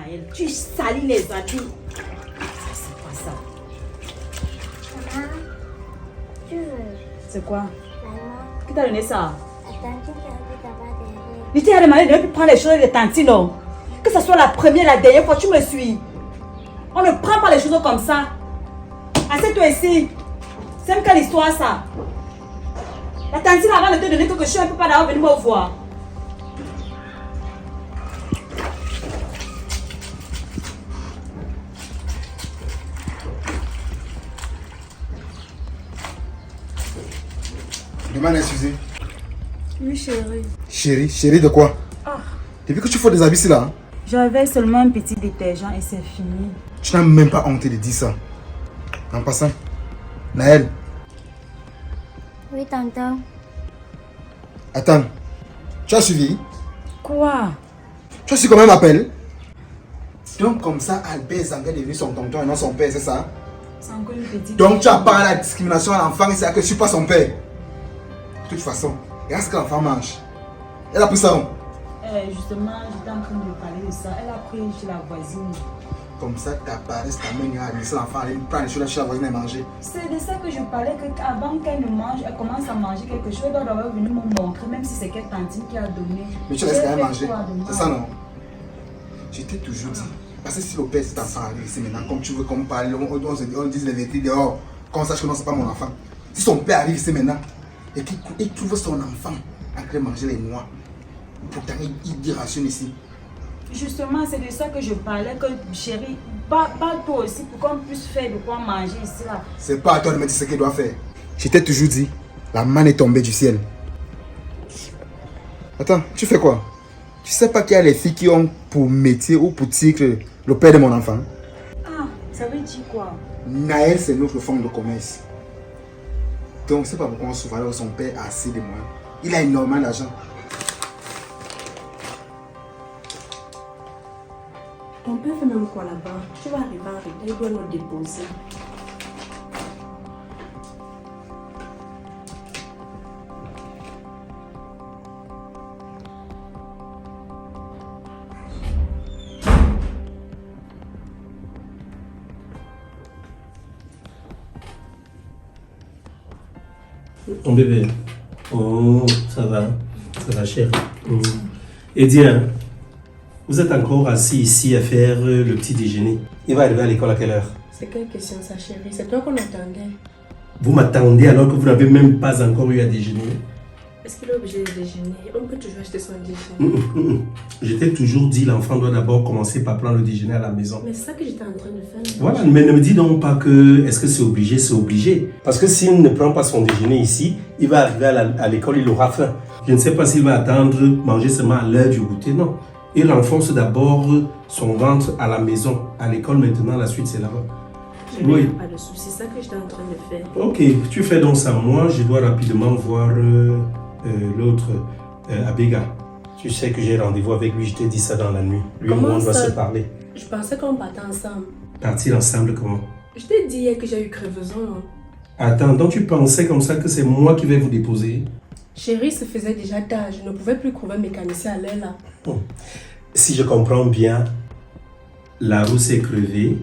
Naël. Tu salis les habits. Ça, c'est pas ça. Maman, tu veux? C'est quoi? Maman, Qui t'a donné ça? attends, tu as envie d'avoir des rêves. Je t'ai demandé de ne plus prendre les choses de tanti, non? Que ce soit la première, la dernière fois, tu me suis. On ne prend pas les choses comme ça. Assieds-toi ici. C'est même quelle histoire ça? La tante avant de te donner quelque chose, elle ne peut pas d'avoir venir me voir. Demande à Suzy. Oui, chérie. Chérie, chérie de quoi? Depuis que tu fais des habits ici là, hein? J'avais seulement un petit détergent et c'est fini. Tu n'as même pas honte de dire ça. En passant, Naël, Oui, tonton. attends. Tu as suivi? Quoi? Tu as su comment il m'appelle? Donc comme ça, Albert Zanga est devenu son tonton et non son père, c'est ça? C'est encore une petite. Donc tu as parlé de la discrimination à l'enfant et c'est que je ne suis pas son père. De toute façon, regarde ce que l'enfant mange. Elle a pris ça où? Justement, j'étais en train de parler de ça. Elle a pris chez la voisine. Comme ça, ta paresse, ta main, a laissé l'enfant aller prendre les choses chez la voisine et manger. C'est de ça que je parlais, qu'avant qu'elle ne mange, elle commence à manger quelque chose. Elle doit d'abord venir me montrer, même si c'est quelle tantine qui a donné. Mais tu laisses quand même J'ai manger. fait quoi de C'est mal? ça, non? Je t'ai toujours dit. Parce que si le père, cet enfant arrive ici maintenant, comme tu veux, comme parler, on dit les vérités dehors, qu'on sache que non, c'est pas mon enfant. Si son père arrive ici maintenant et qu'il trouve son enfant en train de manger les noix, pourtant il dit ration ici. Justement, c'est de ça que je parlais, que chérie, pas toi aussi, pour qu'on puisse faire de quoi manger ici là. C'est pas à toi de me dire ce qu'il doit faire. Je t'ai toujours dit, la manne est tombée du ciel. Attends, tu fais quoi? Tu sais pas qu'il y a les filles qui ont pour métier ou pour titre le père de mon enfant? Ah, ça veut dire quoi? Naël, c'est notre fonds de commerce. Donc, c'est pas pourquoi on souffre alors que son père a assez de moyens. Il a énormément d'argent. Ton père fait même quoi là-bas? Tu vas arriver en retard, il doit nous déposer. Mon bébé. Oh, ça va chérie. Et bien, vous êtes encore assis ici à faire le petit déjeuner. Il va arriver à l'école à quelle heure? C'est quelle question ça, chérie? C'est toi qu'on attendait. Vous m'attendez alors que vous n'avez même pas encore eu à déjeuner. Est-ce qu'il est obligé de déjeuner? On peut toujours acheter son déjeuner. Je t'ai toujours dit, l'enfant doit d'abord commencer par prendre le déjeuner à la maison. Mais c'est ça que j'étais en train de faire. Voilà, mais ne me dis donc pas que est-ce que c'est obligé. Parce que s'il ne prend pas son déjeuner ici, il va arriver à l'école, il aura faim. Je ne sais pas s'il va attendre manger seulement à l'heure du goûter, non. Il enfonce d'abord son ventre à la maison. À l'école maintenant, la suite c'est là-bas. Oui. Pas de soucis, c'est ça que j'étais en train de faire. Ok, tu fais donc ça. Moi, je dois rapidement voir l'autre, Abega. Tu sais que j'ai rendez-vous avec lui, je t'ai dit ça dans la nuit. Lui et moi, on doit se parler. Je pensais qu'on partait ensemble. Partir ensemble comment? Je t'ai dit hier que j'ai eu crevaison. Attends, donc tu pensais comme ça que c'est moi qui vais vous déposer? Chérie, ça faisait déjà tard. Je ne pouvais plus trouver un mécanicien à l'heure là. Si je comprends bien, la roue s'est crevée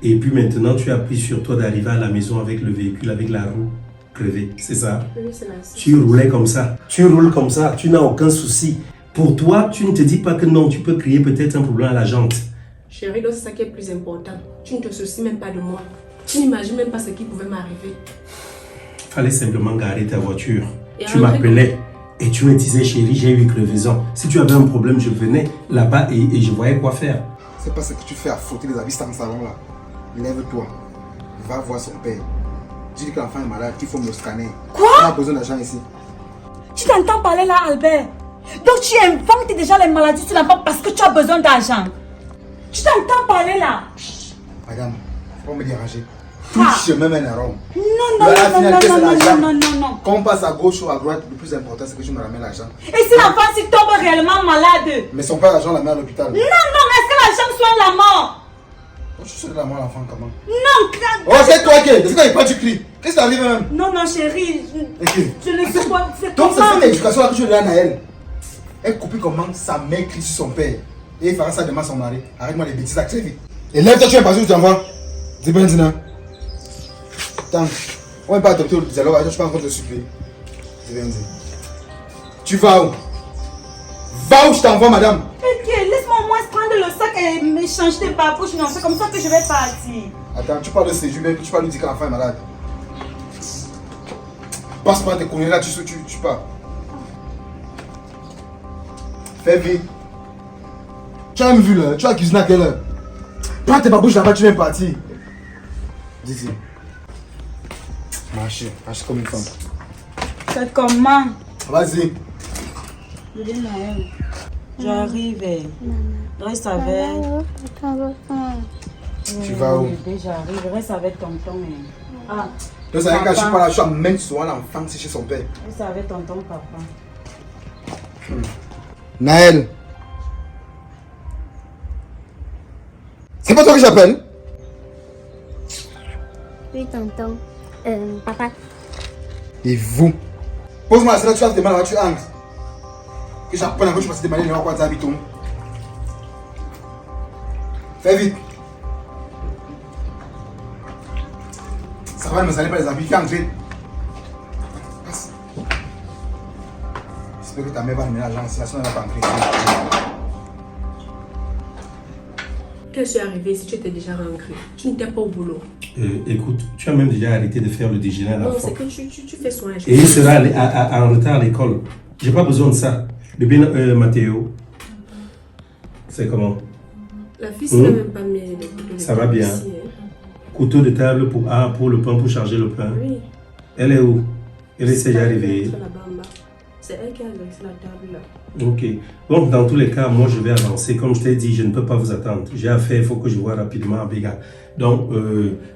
et puis maintenant tu as pris sur toi d'arriver à la maison avec le véhicule, avec la roue crevée, c'est ça? Oui, c'est la Tu roulais comme ça, tu roules comme ça, tu n'as aucun souci. Pour toi, tu ne te dis pas que non, tu peux créer peut-être un problème à la jante. Chérie, donc c'est ça qui est plus important. Tu ne te soucies même pas de moi. Tu n'imagines même pas ce qui pouvait m'arriver. Fallait simplement garer ta voiture. Et Tu m'appelais et tu me disais, chérie, j'ai eu crevaison. Si tu avais un problème, je venais là-bas et je voyais quoi faire. C'est pas ce que tu fais à frotter les habits dans le salon là. Lève-toi. Va voir son père. Dis que l'enfant est malade, qu'il faut me le scanner. Quoi? On a besoin d'argent ici. Tu t'entends parler là, Albert? Donc tu inventes déjà les maladies sur l'enfant parce que tu as besoin d'argent. Tu t'entends parler là? Madame, faut pas me déranger. Tout chemin mène à Rome. Non. Quand on passe à gauche ou à droite, le plus important c'est que tu me ramènes l'argent. Et si l'enfant s'il tombe réellement malade? Mais son père l'argent la met à l'hôpital. Non, est-ce que l'argent soigne la mort? Tu souhaites la mort à l'enfant comment? Non, oh, c'est toi qui es. C'est quand il prend du cri. Qu'est-ce qui t'arrive même? Non, chérie. Je ne sais pas. C'est donc comment? c'est cette éducation là que tu donnes à Naël. Elle copie comment sa mère crie sur son père. Et il fera ça demain à son mari. Arrête-moi les bêtises, très vite. Et lève-toi, tu es pas sûr, tu t'envoies. Dis bien, Dina. Attends, on va pas adopter le dialogue, je ne suis pas en train de te supplier. Dis bien, Dina. Tu vas où? Va où je t'envoie, madame? Ok, laisse-moi au moins prendre le sac et me changer de papouche. Non, c'est comme ça que je vais partir. Attends, tu parles de séjour, mais tu parles lui dire que l'enfant est malade. Passe par tes conneries là, tu pars. Fais vite. Tu as même vu là, tu as cuisiné à quelle heure? Prends tes babouches là-bas, tu viens partir. Dis-y. Marchez comme une femme. C'est comment? Vas-y. Je dis Naël. J'arrive. Reste avec. Tu vas où? J'arrive, reste avec tonton. Ah. Donc ça veut dire que je suis pas là, je suis amène souvent l'enfant, c'est chez son père. Reste avec tonton, papa. Naël. C'est pas toi que j'appelle? Oui, tonton. Papa. Et vous? Pose-moi ça là, tu as des mal, tu hangs. Que j'apprends encore, je passe des malins, on va quoi t'habiter. Fais vite. Ça va, ne me allez pas les habits, fais entrer. Passe. J'espère que ta mère va amener l'argent, sinon elle va pas entrer. Qu'est-ce qui est arrivé si tu étais déjà rentré? Tu n'étais pas au boulot. Écoute, tu as même déjà arrêté de faire le déjeuner à la Non, fois. c'est que tu fais soin. Et il sera en retard à l'école. J'ai pas besoin de ça. Bébé Mathéo, c'est comment? La fille, ça n'a même pas mis les couteaux de Ça va table bien. ici, Couteau de table pour le pain, pour charger le pain. Oui. Elle est où? Elle essaie C'est d'arriver. là-bas en bas. C'est elle qui a laissé la table là. Ok. Bon, dans tous les cas, moi je vais avancer. Comme je t'ai dit, je ne peux pas vous attendre. J'ai affaire, il faut que je vois rapidement à Béga. Donc,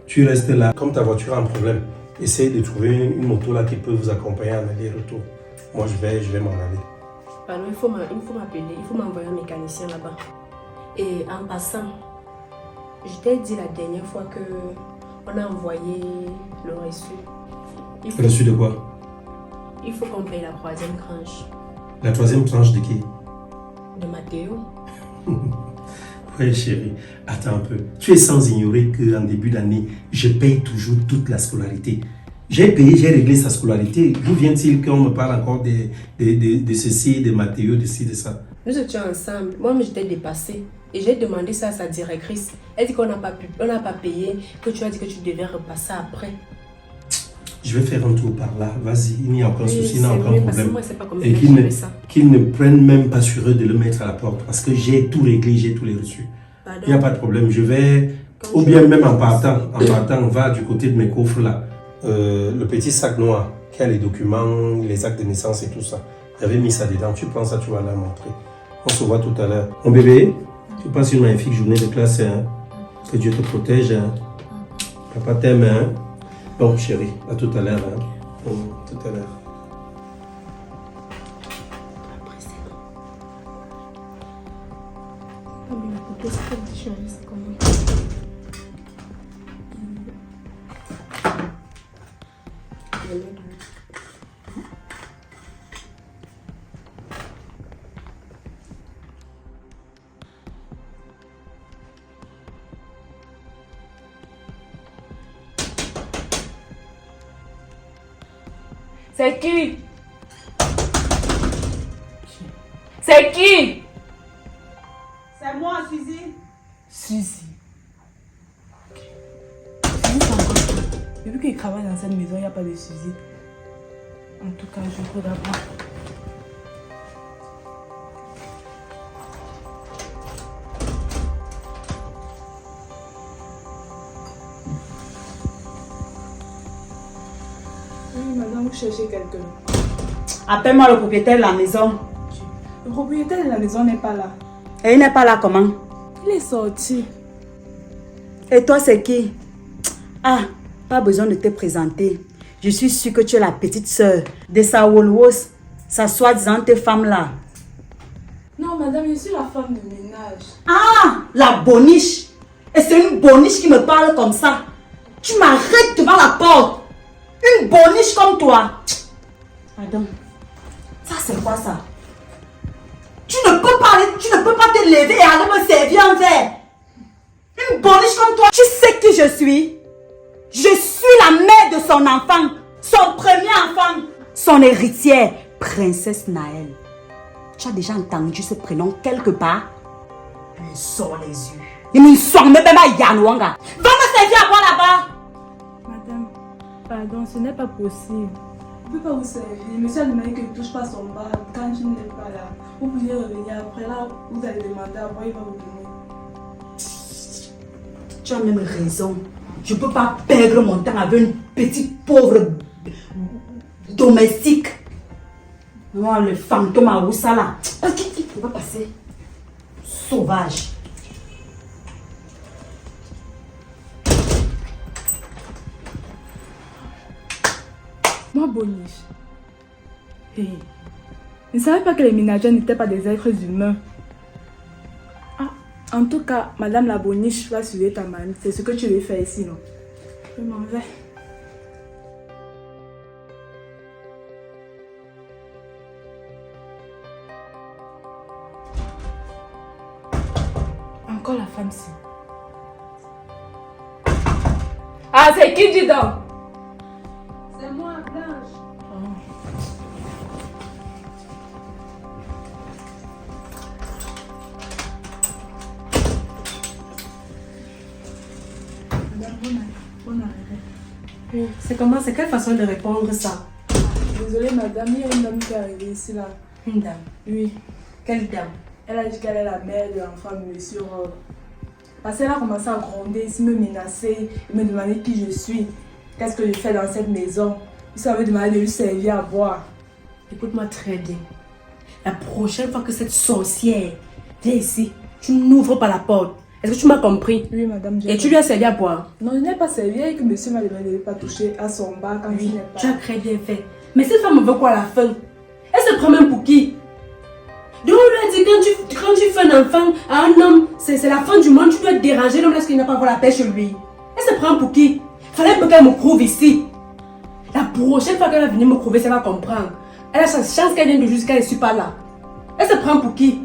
tu restes là. Comme ta voiture a un problème, essaye de trouver une moto là qui peut vous accompagner en aller-retour. Moi je vais m'en aller. Pardon, il faut m'appeler, il faut m'envoyer un mécanicien là-bas. Et en passant, je t'ai dit la dernière fois que on a envoyé le reçu. Reçu de quoi? Il faut qu'on paye la 3e tranche La 3e tranche de qui? de Mathéo. Oui, chérie, attends un peu. Tu es sans ignorer qu'en début d'année, je paye toujours toute la scolarité. J'ai payé, j'ai réglé sa scolarité. D'où vient-il qu'on me parle encore de ceci, de Mathéo, de ci, de ça? Nous étions ensemble. Moi, je t'ai dépassé. Et j'ai demandé ça à sa directrice. Elle dit qu'on n'a pas payé, que tu as dit que tu devais repasser après. Je vais faire un tour par là. Vas-y, il n'y a aucun souci, il n'y a aucun mieux, parce que problème. moi, c'est pas comme Et qu'ils ne prennent même pas sur eux de le mettre à la porte. Parce que j'ai tout réglé, j'ai tous les reçus. Pardon. Il n'y a pas de problème. Je vais, ou bien même en partant, on va du côté de mes coffres là. Le petit sac noir qui a les documents, les actes de naissance et tout ça. J'avais mis ça dedans. Tu prends ça, tu vas la montrer. On se voit tout à l'heure. Mon bébé, tu passes une magnifique journée de classe. Hein. Que Dieu te protège. Hein. Papa t'aime. Hein. Bon, chérie, à tout à l'heure. Hein. Tout à l'heure. C'est qui? C'est qui? C'est moi, Suzy. Suzy. Suzy, c'est encore qui? Depuis qu'il travaille dans cette maison, il n'y a pas de Suzy. En tout cas, je peux d'abord. Oui, madame, vous cherchez quelqu'un. Appelle-moi le propriétaire de la maison. Le propriétaire de la maison n'est pas là. Et il n'est pas là comment? Il est sorti. Et toi, c'est qui? Ah, pas besoin de te présenter. Je suis sûre que tu es la petite sœur de sa Wolwos, sa soi-disant femme là. Non, madame, je suis la femme de ménage. Ah, la boniche. Et c'est une boniche qui me parle comme ça. Tu m'arrêtes devant la porte. Une boniche comme toi. Pardon. Ça, c'est quoi ça? Tu ne peux tu ne peux pas te lever et aller me servir un verre. Une boniche comme toi. Tu sais qui je suis? Je suis la mère de son enfant, son premier enfant, son héritière, princesse Naël. Tu as déjà entendu ce prénom quelque part? Il sort les yeux. Il me sort même à Yanouanga. Va me servir à boire là-bas. Madame, pardon, ce n'est pas possible. Je ne peux pas vous servir. Monsieur a demandé que je ne touche pas son bar quand je n'ai pas là. Vous pouvez revenir après là, vous allez demander à voir, il va vous donner. Tu as même raison. Je ne peux pas perdre mon temps avec une petite pauvre domestique. Moi, le fantôme à Oussala. Il va passer. Sauvage. Moi, Boniche. Hey. Je ne savais pas que les ménagères n'étaient pas des êtres humains. Ah, en tout cas, Madame la Boniche va suivre ta mamie. C'est ce que tu veux faire ici, non? Je m'en vais. Encore la femme-ci. Ah, c'est qui, dis donc? C'est moi, Blanche. Bonne arrivée. C'est comment? C'est quelle façon de répondre ça? Désolée, madame, il y a une dame qui est arrivée ici, là. Une dame. Oui. Quelle dame? Elle a dit qu'elle est la mère de l'enfant de monsieur Rob. Parce qu'elle a commencé à gronder, ici, me menacer, et me demander qui je suis. Qu'est-ce que je fais dans cette maison? Il m'avait demandé de lui servir à boire. Écoute-moi très bien. La prochaine fois que cette sorcière vient ici, tu n'ouvres pas la porte. Est-ce que tu m'as compris? Oui, madame. Et tu lui as servi à boire? Non, je n'ai pas servi et que monsieur m'a demandé de ne pas toucher à son bar quand il n'est pas. Tu as très bien fait. Mais cette femme veut quoi à la fin? Elle se prend même pour qui? Donc on lui a dit quand tu fais un enfant à un homme, c'est la fin du monde, tu dois te déranger l'homme lorsqu'il n'a pas encore la paix chez lui. Elle se prend pour qui? Fallait peut-être qu'elle me prouve ici. La prochaine fois qu'elle va venir me prouver, ça va comprendre. Elle a sa chance qu'elle vienne de jusqu'à elle ne suis pas là. Elle se prend pour qui?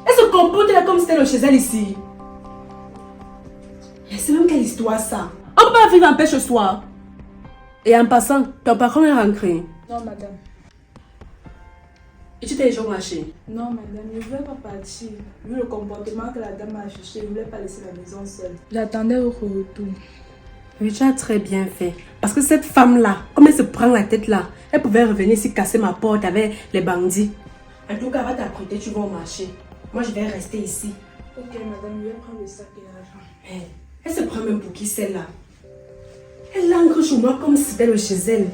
Elle se comporte là comme si c'était le chez elle ici. Et c'est même quelle histoire ça? On peut pas vivre en paix ce soir. Et en passant, ton patron est rentré. Non, madame. Et tu t'es déjà marché? Non, madame, je ne voulais pas partir. Vu le comportement que la dame a affiché, je ne voulais pas laisser la maison seule. J'attendais au retour. Oui, tu as très bien fait. Parce que cette femme-là, comme elle se prend la tête là, elle pouvait revenir ici casser ma porte avec les bandits. En tout cas, va t'apprêter, tu vas au marché. Moi, je vais rester ici. Ok, madame, je vais prendre le sac et l'argent. Mais elle se prend même pour qui celle-là? Elle l'ancre chez moi comme si c'était le chez elle.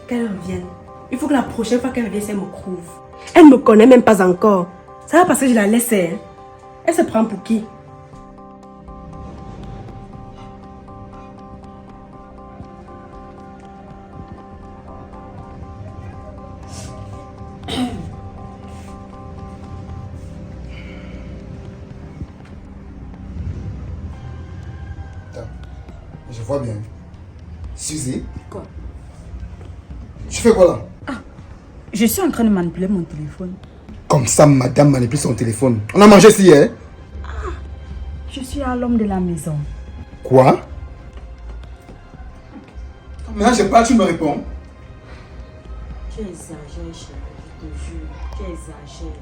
Qu'elle revienne. Il faut que la prochaine fois qu'elle revienne, elle me prouve. Elle ne me connaît même pas encore. Ça va parce que je la laisse. Hein? Elle se prend pour qui? Je vois bien. Suzy? Quoi? Tu fais quoi là? Je suis en train de manipuler mon téléphone. Comme ça, madame manipule son téléphone. On a mangé ici, hein? Je suis à l'homme de la maison. Quoi? Maintenant, je parle, tu me réponds. Tu exagères, chérie, je te jure. Tu exagères.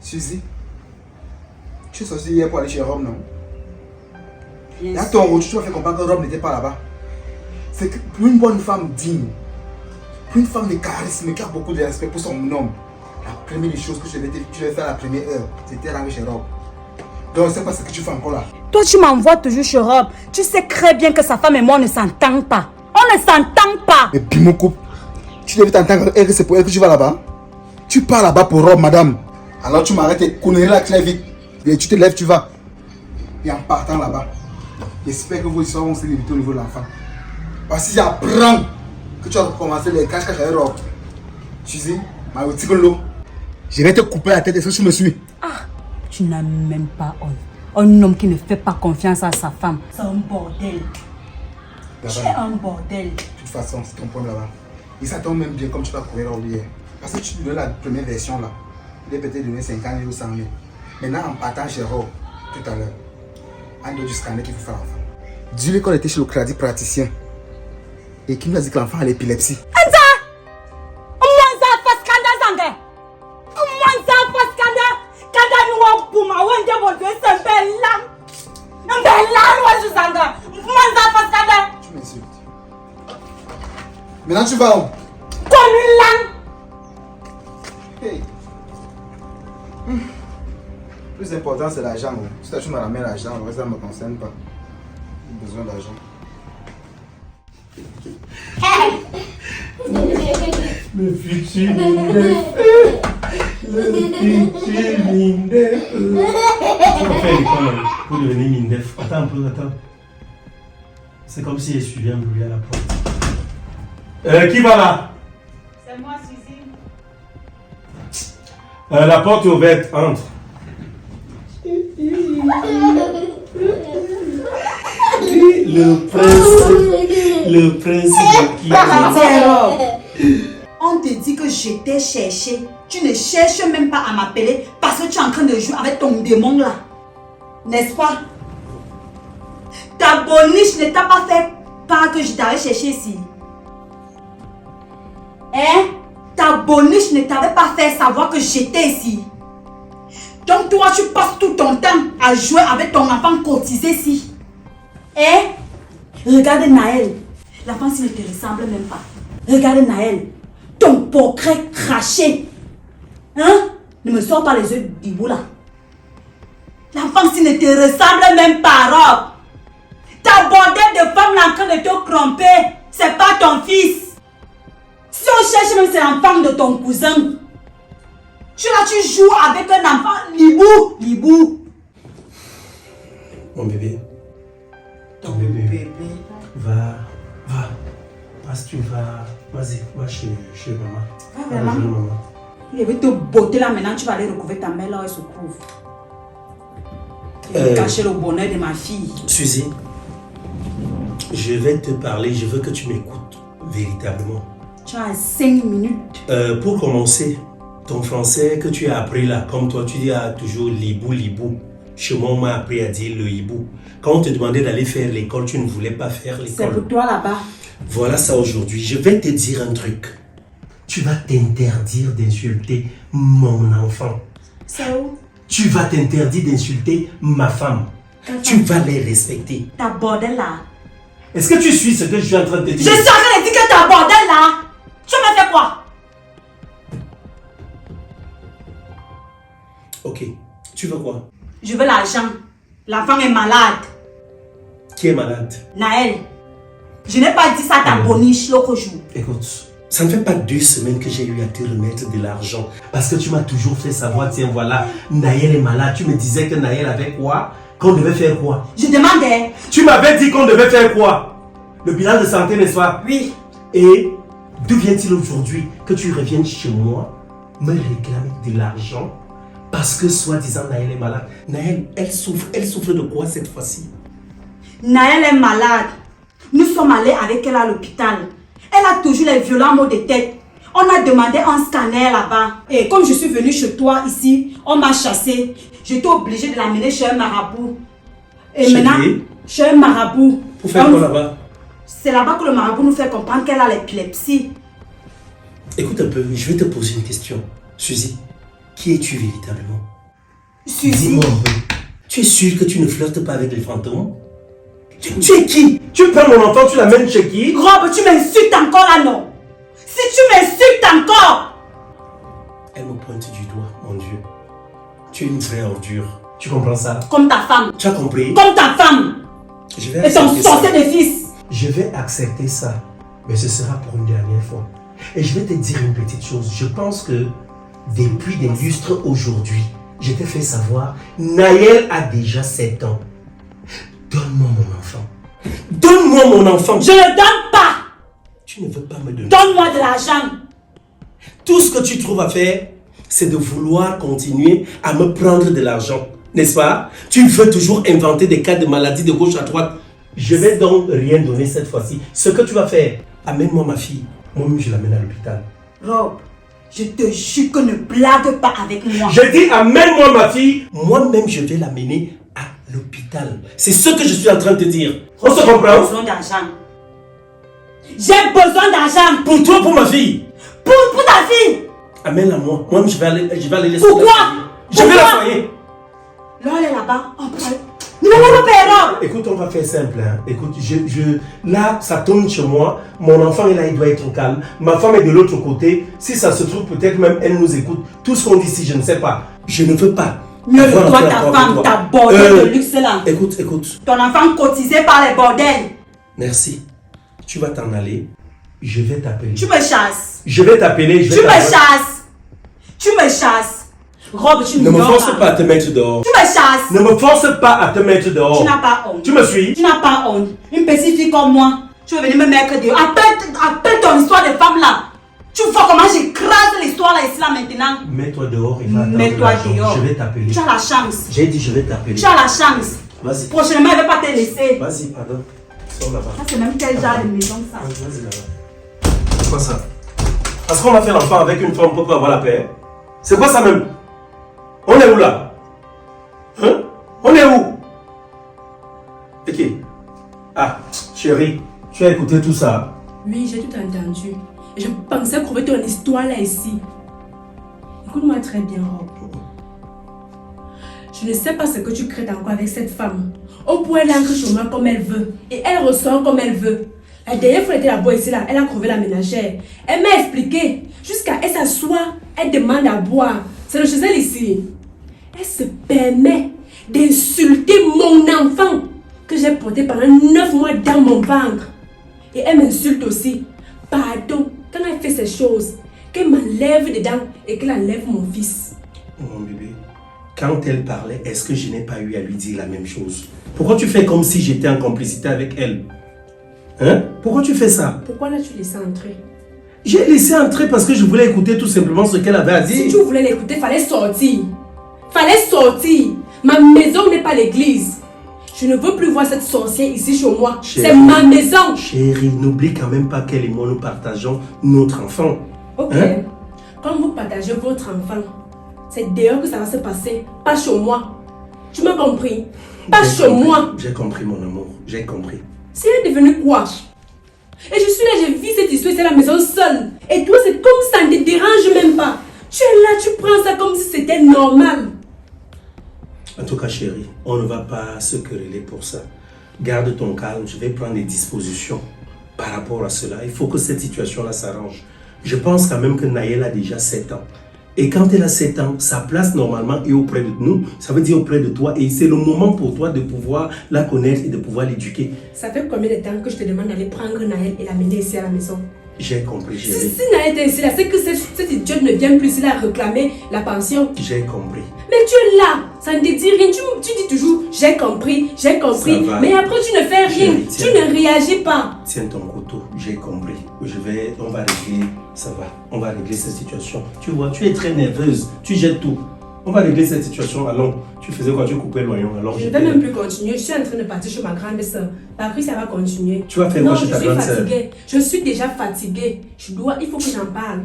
Suzy, tu es sortie hier pour aller chez Rob, non? Bien Et à sûr. ton retour, tu m'as fait comprendre que Rob n'était pas là-bas. C'est que pour une bonne femme digne, pour une femme de charisme qui a beaucoup de respect pour son homme, la première des choses que tu devais faire à la première heure, c'était aller chez Rob. Donc, c'est pas ce que tu fais encore là. Toi, tu m'envoies toujours chez Rob. Tu sais très bien que sa femme et moi ne s'entendent pas. On ne s'entend pas. Mais Bimoko, tu devais t'entendre et que c'est pour elle que tu vas là-bas. Tu pars là-bas pour Rob, madame. Alors tu m'arrêtes tes conneries là très vite. Et tu te lèves, tu vas. Et en partant là-bas, j'espère que vos histoires vont se limiter au niveau de l'enfant. Parce que si j'apprends que tu as recommencé les caches-caches avec Rob, tu sais, je vais te couper la tête. Est-ce que tu me suis? Tu n'as même pas honte. Un homme qui ne fait pas confiance à sa femme. C'est un bordel. Tu es un bordel. De toute façon, c'est ton point là-bas. Et ça tombe même bien comme tu vas courir au hier. Parce que tu donnes la première version là. Il est peut-être donné 50 000 ou 100 000. Maintenant, en partant chez Rob, tout à l'heure, un doit du scanner qu'il faut faire l'enfant. Dis-lui qu'on était chez le crédit praticien. Et qu'il nous a dit que l'enfant a l'épilepsie. Tu m'insultes. Maintenant tu vas où? Hey. Plus important c'est l'argent. Si tu me ramènes l'argent, le reste ça ne me concerne pas. J'ai besoin d'argent. Le futur Mindef. Le futur Mindef. Tu vas faire l'école pour devenir Mindef. Attends un peu, attends. C'est comme si je suivais un bruit à la porte. Qui va là? C'est moi, Suzy. La porte est ouverte, entre. Le prince de qui? On te dit que je t'ai cherché. Tu ne cherches même pas à m'appeler parce que tu es en train de jouer avec ton démon là. N'est-ce pas? Ta boniche ne t'a pas fait part que je t'avais cherché ici. Hein? Ta boniche ne t'avait pas fait savoir que j'étais ici. Donc toi, tu passes tout ton temps à jouer avec ton enfant cotisé ici. Hein? Regarde Naël. L'enfant ne te ressemble même pas. Regarde Naël. Ton portrait craché. Hein? Ne me sors pas les yeux du bout là. L'enfant ne te ressemble même pas, Rob. Ta bordelle de femme là en train de te cromper. C'est pas ton fils. Si on cherche même c'est l'enfant de ton cousin. Tu joues avec un enfant Libou. Mon bébé. Ton bébé. Va. Parce que tu vas. Vas-y, va chez maman. Va vers maman. Il veut te botter là maintenant, tu vas aller recouvrir ta mère là où elle se couvre. Et cacher le bonheur de ma fille. Suzy, je vais te parler, je veux que tu m'écoutes véritablement. Tu as 5 minutes. Pour commencer, ton français que tu as appris là, comme toi tu dis toujours libou. Chez moi, on m'a appris à dire le hibou. Quand on te demandait d'aller faire l'école, tu ne voulais pas faire l'école. C'est pour toi là-bas. Voilà ça aujourd'hui. Je vais te dire un truc. Tu vas t'interdire d'insulter mon enfant. C'est où? Tu vas t'interdire d'insulter ma femme. Tu vas les respecter. Ta bordel là. Est-ce que tu suis ce que je suis en train de te dire? Je suis en train de dire que ta bordel là. Tu me fais quoi? Ok. Tu veux quoi? Je veux l'argent. L'enfant est malade. Qui est malade? Naël. Je n'ai pas dit ça à ta boniche l'autre jour. Écoute, ça ne fait pas 2 semaines que j'ai eu à te remettre de l'argent. Parce que tu m'as toujours fait savoir, tiens voilà, Naël est malade. Tu me disais que Naël avait quoi? Qu'on devait faire quoi? Je demandais. Tu m'avais dit qu'on devait faire quoi? Le bilan de santé, n'est-ce pas? Oui. Et d'où vient-il aujourd'hui que tu reviennes chez moi me réclamer de l'argent? Parce que soi-disant Naël est malade. Naël, elle souffre de quoi cette fois-ci? Naël est malade. Nous sommes allés avec elle à l'hôpital. Elle a toujours les violents maux de tête. On a demandé un scanner là-bas. Et comme je suis venue chez toi ici, on m'a chassée. J'étais obligée de l'amener chez un marabout. Et Chez maintenant, qui? chez un marabout. Pour faire quoi là-bas? C'est là-bas que le marabout nous fait comprendre qu'elle a l'épilepsie. Écoute un peu, je vais te poser une question. Suzy, qui es-tu véritablement? Suzy. Dis-moi un peu. Tu es sûr que tu ne flirtes pas avec les fantômes? Tu es qui? Tu prends mon enfant, tu l'amènes chez qui? Rob, tu m'insultes encore là, non? Si tu m'insultes encore! Elle me pointe du doigt, mon Dieu. Tu es une vraie ordure. Tu comprends ça? Comme ta femme. Tu as compris? Comme ta femme. Je vais Et ton accepter ça. sorcier de fils. Je vais accepter ça, mais ce sera pour une dernière fois. Et je vais te dire une petite chose. Je pense que depuis des lustres aujourd'hui, je t'ai fait savoir, Naël a déjà 7 ans. Donne-moi mon enfant. Donne-moi mon enfant. Je ne donne pas. Tu ne veux pas me donner. Donne-moi de l'argent. Tout ce que tu trouves à faire, c'est de vouloir continuer à me prendre de l'argent. N'est-ce pas? Tu veux toujours inventer des cas de maladie de gauche à droite. Je vais donc rien donner cette fois-ci. Ce que tu vas faire, amène-moi ma fille. Moi-même, je l'amène à l'hôpital. Rob, je te jure que ne blague pas avec moi. Je dis, amène-moi ma fille. Moi-même, je vais l'amener à l'hôpital. C'est ce que je suis en train de te dire. On se J'ai comprend? besoin d'argent. J'ai besoin d'argent. Pour toi, pour ma fille. Pour ta fille. Amène-la moi. Moi-même, je vais aller laisser. Pourquoi? Je vais la soigner. Là, elle est là-bas. Oh, nous allons payer, Rob. Écoute, on va faire simple. Hein. Écoute, là, ça tourne chez moi. Mon enfant est là, il doit être calme. Ma femme est de l'autre côté. Si ça se trouve, peut-être même elle nous écoute. Tout ce qu'on dit ici, je ne sais pas. Je ne veux pas. Mieux de toi, ta femme, ta bordel de luxe là. Écoute. Ton enfant cotisé par les bordels. Merci. Tu vas t'en aller. Je vais t'appeler. Tu me chasses. Je vais t'appeler. Tu me chasses. Rob, tu ne me force pas à te mettre dehors. Tu me chasses. Ne me force pas à te mettre dehors. Tu n'as pas honte. Tu me suis? Tu n'as pas honte. Une petite fille comme moi, tu veux venir me mettre dehors. Appelle ton histoire de femme là. Tu vois comment j'écrase l'histoire là ici là maintenant. Mets-toi dehors et va attendre. Mets-toi dehors. Je vais t'appeler. Tu as la chance. J'ai dit je vais t'appeler. Tu as la chance. Vas-y. Prochainement, elle ne va pas te laisser. Vas-y, pardon. Sors là-bas. Ça, c'est même quel genre de maison ça. Vas-y là-bas. C'est quoi ça? Parce qu'on a fait l'enfant avec une femme pour pas avoir la paix. C'est quoi ça même? On est où là? Hein? On est où? Ok. Ah, chérie, tu as écouté tout ça? Oui, j'ai tout entendu. Et je pensais trouver ton histoire là ici. Écoute-moi très bien, Rob. Je ne sais pas ce que tu crées encore avec cette femme. Au point elle entre chez moi comme elle veut. Et elle ressort comme elle veut. La dernière fois elle était là-bas ici là, elle a crevé la ménagère. Elle m'a expliqué. Jusqu'à elle s'assoit, elle demande à boire. C'est le chez elle ici. Elle se permet d'insulter mon enfant que j'ai porté pendant 9 mois dans mon ventre. Et elle m'insulte aussi. Pardon, quand elle fait ces choses, qu'elle m'enlève dedans et qu'elle enlève mon fils. Mon bébé, quand elle parlait, est-ce que je n'ai pas eu à lui dire la même chose? Pourquoi tu fais comme si j'étais en complicité avec elle? Hein? Pourquoi tu fais ça? Pourquoi l'as-tu laissé entrer? J'ai laissé entrer parce que je voulais écouter tout simplement ce qu'elle avait à dire. Si tu voulais l'écouter, fallait sortir. Fallait sortir. Ma maison n'est pas l'église. Je ne veux plus voir cette sorcière ici chez moi. C'est ma maison. Chérie, n'oublie quand même pas qu'elle et moi, nous partageons notre enfant. Ok. Hein? Quand vous partagez votre enfant, c'est dehors que ça va se passer. Pas chez moi. Tu m'as compris? Pas chez moi. J'ai compris, mon amour. J'ai compris. C'est devenu quoi? Et je suis là, j'ai vu cette histoire, c'est la maison seule. Et toi, c'est comme ça ne te dérange même pas. Tu es là, tu prends ça comme si c'était normal. En tout cas, chérie, on ne va pas se quereller pour ça. Garde ton calme, je vais prendre des dispositions par rapport à cela. Il faut que cette situation-là s'arrange. Je pense quand même que Naël a déjà 7 ans. Et quand elle a 7 ans, sa place normalement est auprès de nous. Ça veut dire auprès de toi. Et c'est le moment pour toi de pouvoir la connaître et de pouvoir l'éduquer. Ça fait combien de temps que je te demande d'aller prendre Naël et l'amener ici à la maison? J'ai compris, chérie. Si Naël était ici, là, c'est que cet idiot ne vient plus ici là réclamer la pension. J'ai compris. Mais tu es là, ça ne te dit rien. Tu dis toujours, j'ai compris. Mais après tu ne fais rien. Tu ne réagis pas. Tiens ton couteau, j'ai compris. On va régler, ça va. On va régler cette situation. Tu vois, tu es très nerveuse. Tu jettes tout. On va régler cette situation. Allons. Tu faisais quoi? Tu coupais l'oignon. Alors je ne vais même plus continuer. Je suis en train de partir chez ma grande sœur. Par contre, ça va continuer. Tu vas faire quoi chez ta grande sœur? Je suis déjà fatiguée. Il faut que j'en parle.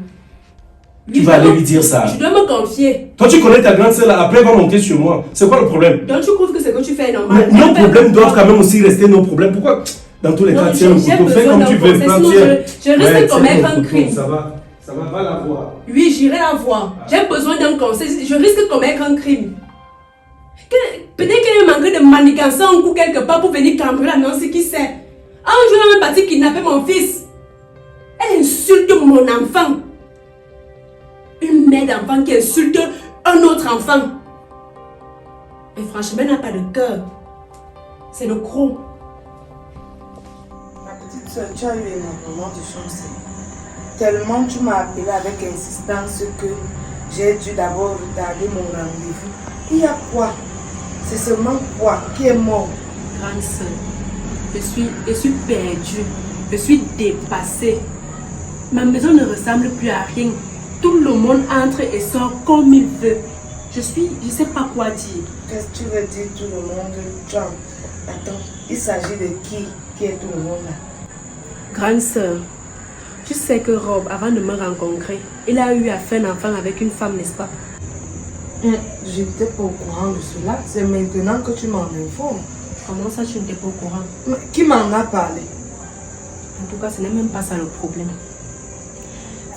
Tu vas aller lui dire ça. Je dois me confier. Toi, tu connais ta grande sœur là. Après, elle va monter sur moi. C'est quoi le problème? Donc, tu trouves que ce que tu fais est normal? Mais nos problèmes doivent quand même aussi rester nos problèmes. Pourquoi? Dans tous les cas, tiens le couteau. Fais comme tu veux. Je risque de commettre un crime. Ça va la voir. Oui, j'irai la voir. J'ai besoin d'un conseil. Je risque de commettre un crime. Peut-être qu'elle manque de manigance un coup quelque part pour venir cambrioler la non, c'est qui sait. Un jour, elle est même partie kidnapper mon fils. Elle insulte mon enfant. Une mère d'enfant qui insulte un autre enfant. Et franchement, elle n'a pas de cœur. C'est le gros. Ma petite soeur, tu as eu énormément de chance. Tellement tu m'as appelé avec insistance que j'ai dû d'abord retarder mon rendez-vous. Il y a quoi? C'est seulement quoi qui est mort? Grande soeur, je suis perdue. Je suis dépassée. Ma maison ne ressemble plus à rien. Tout le monde entre et sort comme il veut. Je ne sais pas quoi dire. Qu'est-ce que tu veux dire tout le monde? Attends, il s'agit de qui est tout le monde là? Grande sœur, Tu sais que Rob, avant de me rencontrer, il a eu à faire un enfant avec une femme, n'est-ce pas? Je n'étais pas au courant de cela. C'est maintenant que tu m'en informes. Comment ça, tu n'étais pas au courant? Mais qui m'en a parlé? En tout cas, ce n'est même pas ça le problème.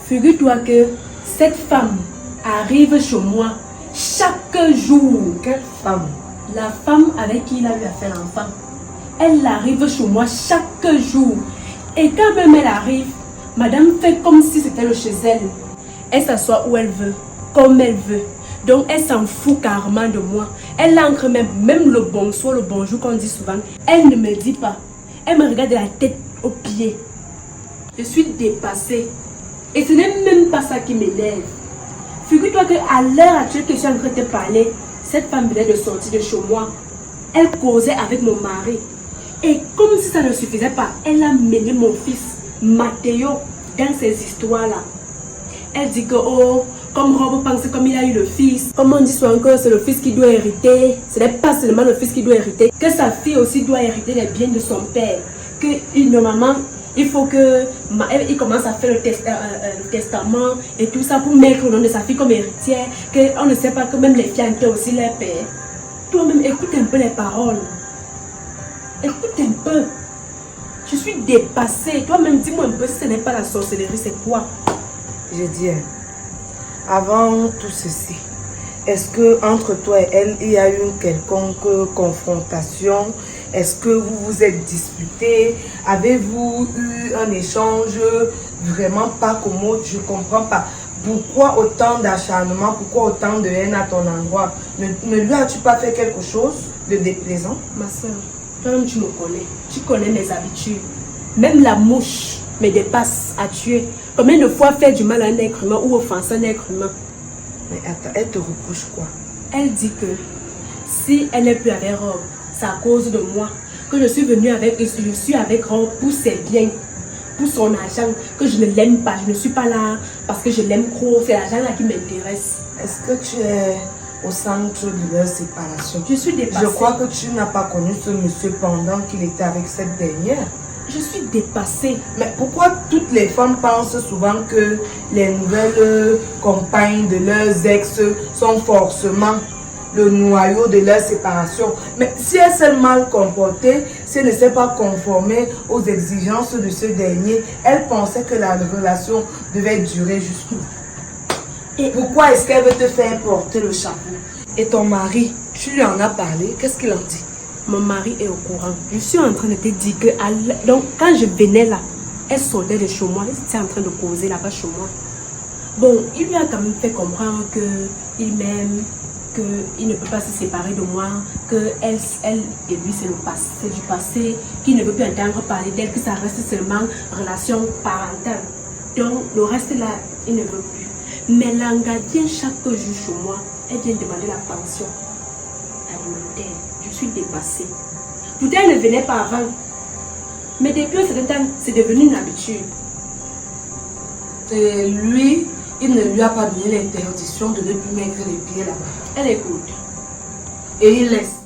Figure-toi que cette femme arrive chez moi chaque jour. Quelle femme? La femme avec qui il a eu à faire l'enfant. Elle arrive chez moi chaque jour. Et quand même elle arrive, madame fait comme si c'était le chez elle. Elle s'assoit où elle veut, comme elle veut. Donc elle s'en fout carrément de moi. Elle entre même le bonsoir, le bonjour qu'on dit souvent. Elle ne me dit pas. Elle me regarde de la tête aux pieds. Je suis dépassée. Et ce n'est même pas ça qui m'énerve. Figure-toi qu'à l'heure actuelle que je suis en train de te parler, cette femme venait de sortir de chez moi. Elle causait avec mon mari. Et comme si ça ne suffisait pas, elle a mené mon fils, Mathéo, dans ces histoires-là. Elle dit que, oh, comme Rob pense comme il a eu le fils, comme on dit souvent que c'est le fils qui doit hériter, ce n'est pas seulement le fils qui doit hériter, que sa fille aussi doit hériter les biens de son père. Que normalement, il faut qu'il commence à faire le testament et tout ça pour mettre le nom de sa fille comme héritière, qu'on ne sait pas que même les fiancés aussi leur père. Toi-même, écoute un peu les paroles. Écoute un peu. Je suis dépassée. Toi-même, dis-moi un peu si ce n'est pas la sorcellerie, c'est quoi? Je dis, avant tout ceci, est-ce que entre toi et elle, il y a eu une quelconque confrontation? Est-ce que vous vous êtes disputé? Avez-vous eu un échange vraiment pas commode? Je ne comprends pas. Pourquoi autant d'acharnement? Pourquoi autant de haine à ton endroit? Ne lui as-tu pas fait quelque chose de déplaisant? Ma soeur, toi-même tu me connais. Tu connais mes habitudes. Même la mouche me dépasse à tuer. Combien de fois faire du mal à un être humain ou offenser un être humain? Mais attends, elle te reproche quoi? Elle dit que si elle n'est plus avec Rob, c'est à cause de moi. Que je suis venue avec Rob pour ses biens, pour son argent, que je ne l'aime pas. Je ne suis pas là parce que je l'aime trop. C'est l'argent là qui m'intéresse. Est-ce que tu es au centre de leur séparation? Je suis dépassée. Je crois que tu n'as pas connu ce monsieur pendant qu'il était avec cette dernière. Je suis dépassée. Mais pourquoi toutes les femmes pensent souvent que les nouvelles compagnes de leurs ex sont forcément le noyau de leur séparation? Mais si elle s'est mal comportée, si elle ne s'est pas conformée aux exigences de ce dernier, elle pensait que la relation devait durer jusqu'où? Et pourquoi est-ce qu'elle veut te faire porter le chapeau? Et ton mari, tu lui en as parlé, qu'est-ce qu'il en dit? Mon mari est au courant. Je suis en train de te dire que donc, quand je venais là, elle sortait de chez moi. Elle était en train de causer là-bas chez moi. Bon, il lui a quand même fait comprendre qu'il m'aime, qu'il ne peut pas se séparer de moi, que elle et lui c'est le passé, c'est du passé, qu'il ne veut plus entendre parler d'elle, que ça reste seulement relation parentale. Donc le reste là, il ne veut plus. Mais l'Anga vient chaque jour chez moi. Elle vient demander la pension alimentaire. Je suis dépassée. Pourtant, elle ne venait pas avant. Mais depuis un certain temps, c'est devenu une habitude. Et lui, il ne lui a pas donné l'interdiction de ne plus mettre les pieds là-bas. Elle écoute. Et il laisse.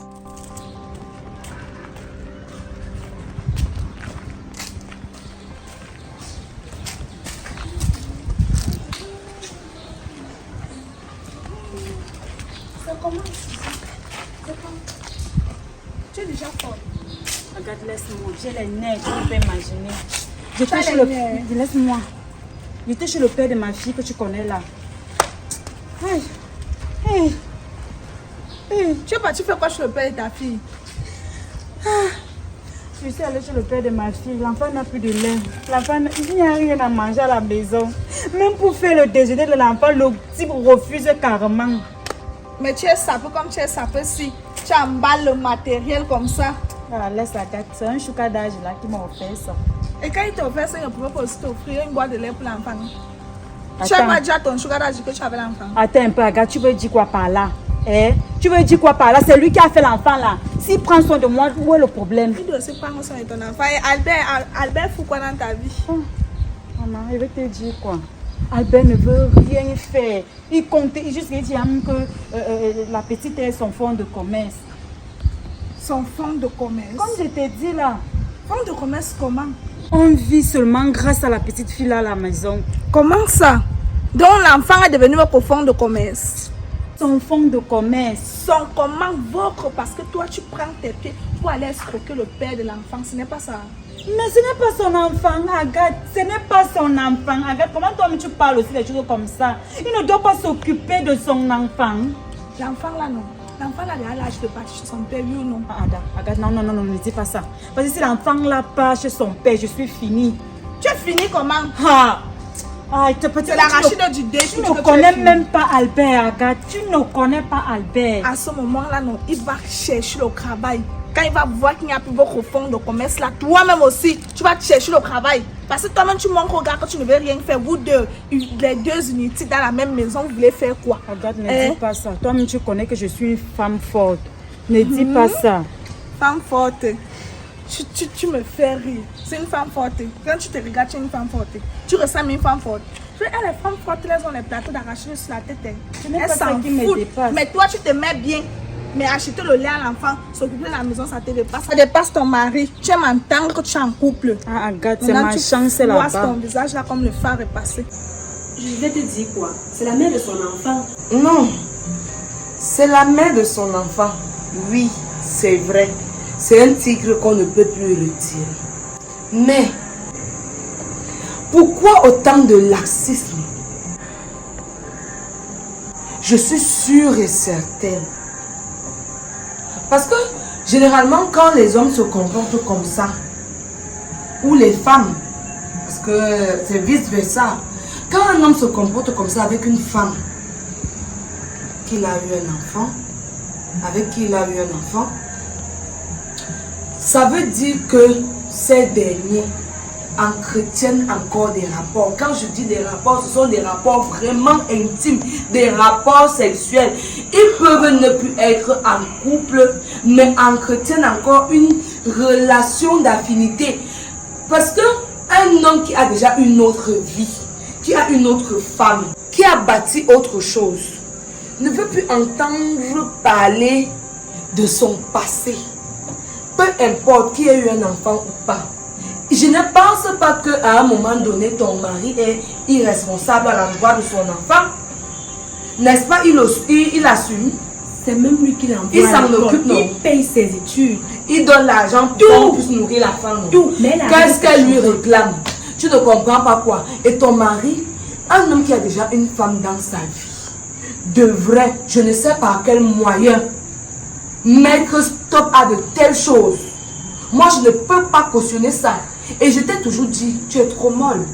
Tu es déjà folle. Regarde, laisse-moi. J'ai les nerfs, tu ne peux imaginer. J'étais chez le père. Laisse-moi. J'étais chez le père de ma fille que tu connais là. Hey. Hey. Hey. Tu es parti faire quoi chez le père de ta fille? Je suis allée chez le père de ma fille. L'enfant n'a plus de lait. L'enfant, il n'y a rien à manger à la maison. Même pour faire le déjeuner de l'enfant, le type refuse carrément. Mais tu es sapé comme tu es sapé si tu emballes le matériel comme ça. Ah, laisse la date. C'est un chouka d'âge là qui m'a offert ça. Et quand il t'a offert ça, il ne pouvait pas aussi t'offrir une boîte de lait pour l'enfant. Tu Attends. as pas dit à ton chouka d'âge que tu avais l'enfant. Attends un peu, regarde, tu veux dire quoi par là? Eh? Tu veux dire quoi par là? C'est lui qui a fait l'enfant là. S'il prend soin de moi, où est le problème? Il doit aussi prendre soin de ton enfant. Et Albert fout quoi dans ta vie? Maman, je vais te dire quoi? Albert ne veut rien faire. Il compte, il juste dit que la petite est son fonds de commerce. Son fonds de commerce. Comme je t'ai dit là. Fonds de commerce comment? On vit seulement grâce à la petite fille là à la maison. Comment ça? Donc l'enfant est devenu votre fonds de commerce. Son fonds de commerce. Son comment votre, parce que toi tu prends tes pieds pour aller escroquer le père de l'enfant. Ce n'est pas ça. Mais ce n'est pas son enfant, Agathe. Ce n'est pas son enfant. Agathe, comment toi tu parles aussi des choses comme ça? Il ne doit pas s'occuper de son enfant. L'enfant là, non. L'enfant là, il a l'âge de partir chez son père, oui ou non? Agathe, non, ne dis pas ça. Parce que si l'enfant là part chez son père, je suis finie. Tu es fini comment? C'est la Rachida du dé. Tu ne connais même pas Albert, Agathe. Tu ne connais pas Albert. À ce moment-là, non, il va chercher le travail. Quand il va voir qu'il n'y a plus votre fonds de commerce là, toi-même aussi, tu vas chercher le travail. Parce que toi-même, tu montres au gars que tu ne veux rien faire. Vous deux, les deux unités dans la même maison, vous voulez faire quoi? Regarde, ne dis pas ça. Toi-même, tu connais que je suis une femme forte. Ne dis pas ça. Femme forte. Tu me fais rire. C'est une femme forte. Quand tu te regardes, tu es une femme forte. Tu ressembles à une femme forte. Les femmes fortes, elles ont les plateaux d'arachide sur la tête. Elles s'en foutent. Mais toi, tu te mets bien. Mais acheter le lait à l'enfant, s'occuper de la maison, ça te dépasse. Ça dépasse ton mari. Tu aimes entendre que tu es en couple. Agathe, c'est ma chance là-bas. Tu vois ton visage là comme le phare est passé. Je vais te dire quoi? C'est la mère de son enfant. Non, c'est la mère de son enfant. Oui, c'est vrai. C'est un tigre qu'on ne peut plus retirer. Mais, pourquoi autant de laxisme? Je suis sûre et certaine. Parce que, généralement, quand les hommes se comportent comme ça, ou les femmes, parce que c'est vice-versa, quand un homme se comporte comme ça avec une femme, qu'il a eu un enfant, avec qui il a eu un enfant, ça veut dire que ces derniers entretiennent encore des rapports. Quand je dis des rapports, ce sont des rapports vraiment intimes, des rapports sexuels. Ils peuvent ne plus être en couple, mais entretiennent encore une relation d'affinité. Parce que un homme qui a déjà une autre vie, qui a une autre femme, qui a bâti autre chose, ne veut plus entendre parler de son passé. Peu importe qui a eu un enfant ou pas. Je ne pense pas qu'à un moment donné, ton mari est irresponsable à l'endroit de son enfant. N'est-ce pas? Il assume. C'est même lui qui l'envoie. Il s'en occupe, non? Il paye ses études. Il donne l'argent pour qu'on puisse nourrir la femme. Tout. Qu'est-ce qu'elle lui réclame? Tu ne comprends pas quoi? Et ton mari, un homme qui a déjà une femme dans sa vie, devrait, je ne sais par quel moyen, mettre stop à de telles choses. Moi, je ne peux pas cautionner ça. Et je t'ai toujours dit, tu es trop molle.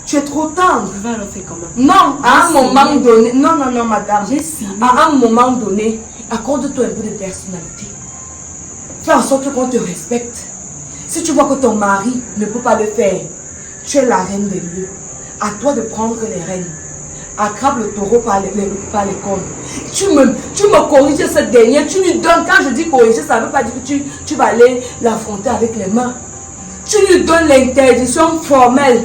Tu es trop tendre. Tu vas le faire comment? Non, à un moment donné. Non, madame. J'ai signé. À un moment donné, accorde-toi un peu de personnalité. Fais en sorte qu'on te respecte. Si tu vois que ton mari ne peut pas le faire, tu es la reine des lieux. À toi de prendre les rênes. Attrape le taureau par les cornes. Tu me corriges cette dernière. Tu lui donnes, quand je dis corriger, ça ne veut pas dire que tu vas aller l'affronter avec les mains. Tu lui donnes l'interdiction formelle